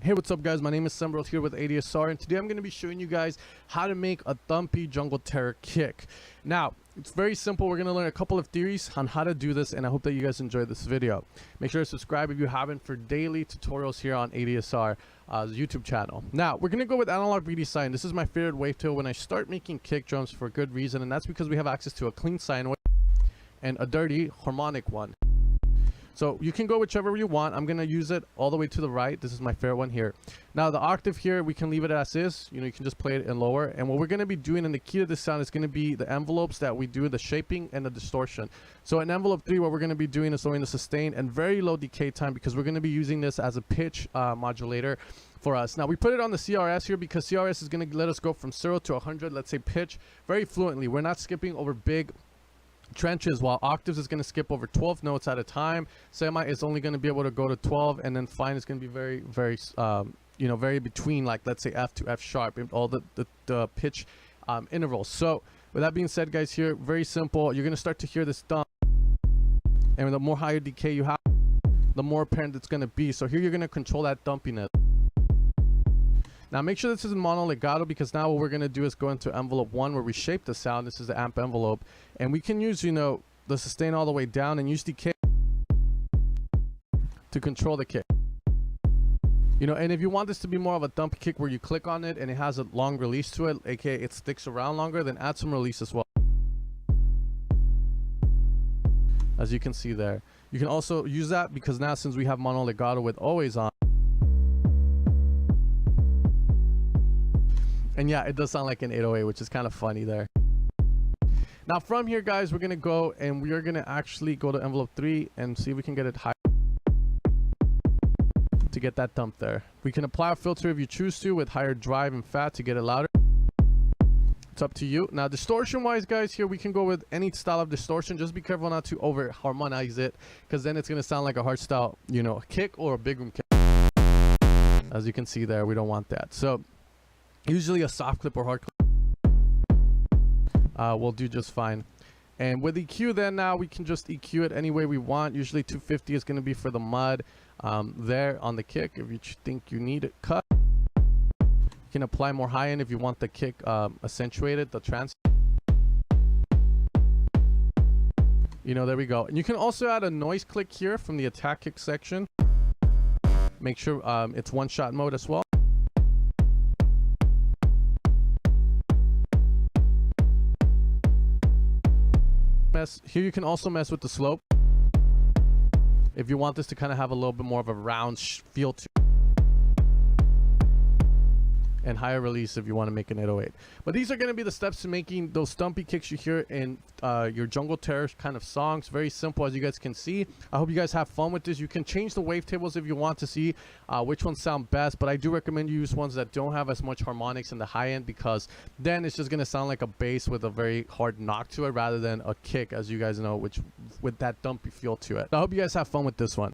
Hey, what's up guys, my name is Sembral here with ADSR, and today I'm going to be showing you guys how to make a Thumpy jungle terror kick. Now, it's very simple. We're going to learn a couple of theories on how to do this, and I hope that you guys enjoyed this video. Make sure to subscribe if you haven't for daily tutorials here on ADSR YouTube channel. Now, we're going to go with analog redesign. This is my favorite wavetable when I start making kick drums for a good reason, and that's because we have access to a clean sine wave and a dirty harmonic one. So you can go whichever you want. I'm going to use it all the way to the right. This is my favorite one here. Now the octave here, we can leave it as is. You know, you can just play it in lower. And what we're going to be doing in the key to this sound is going to be the envelopes that we do, the shaping and the distortion. So in envelope 3, what we're going to be doing is lowering the sustain and very low decay time, because we're going to be using this as a pitch modulator for us. Now we put it on the CRS here because CRS is going to let us go from 0 to 100, let's say pitch, very fluently. We're not skipping over big trenches, while octaves is going to skip over 12 notes at a time. Semi is only going to be able to go to 12, and then fine is going to be very you know, very between, like let's say F to F sharp in all the pitch intervals. So with that being said, guys, here very simple. You're going to start to hear this thump, and the more higher decay you have, the more apparent it's going to be. So here you're going to control that thumpiness. Now make sure this is in mono legato, because now what we're going to do is go into envelope 1 where we shape the sound. This is the amp envelope, and we can use, you know, the sustain all the way down and use decay to control the kick. You know, and if you want this to be more of a thump kick where you click on it and it has a long release to it, aka it sticks around longer, then add some release as well. As you can see there. You can also use that because now since we have mono legato with always on, and yeah, it does sound like an 808, which is kind of funny there. Now from here, guys, we're going to go and we are going to actually go to envelope 3 and see if we can get it high to get that thump there. We can apply a filter if you choose to with higher drive and fat to get it louder. It's up to you. Now distortion wise, guys, here we can go with any style of distortion. Just be careful not to over harmonize it, because then it's going to sound like a hard style, you know, kick or a big room kick. As you can see there, we don't want that. So usually a soft clip or hard clip will do just fine. And with EQ, then now we can just EQ it any way we want. Usually 250 is going to be for the mud there on the kick. If you think you need it cut, you can apply more high end if you want the kick accentuated, the trans. You know, there we go. And you can also add a noise click here from the attack kick section. Make sure it's one shot mode as well. Here you can also mess with the slope if you want this to kind of have a little bit more of a round feel to, and higher release if you want to make an 808. But these are going to be the steps to making those thumpy kicks you hear in your jungle terror kind of songs. Very simple, as you guys can see. I hope you guys have fun with this. You can change the wavetables if you want to see which ones sound best, but I do recommend you use ones that don't have as much harmonics in the high end, because then it's just going to sound like a bass with a very hard knock to it rather than a kick, as you guys know, which with that thumpy feel to it. I hope you guys have fun with this one.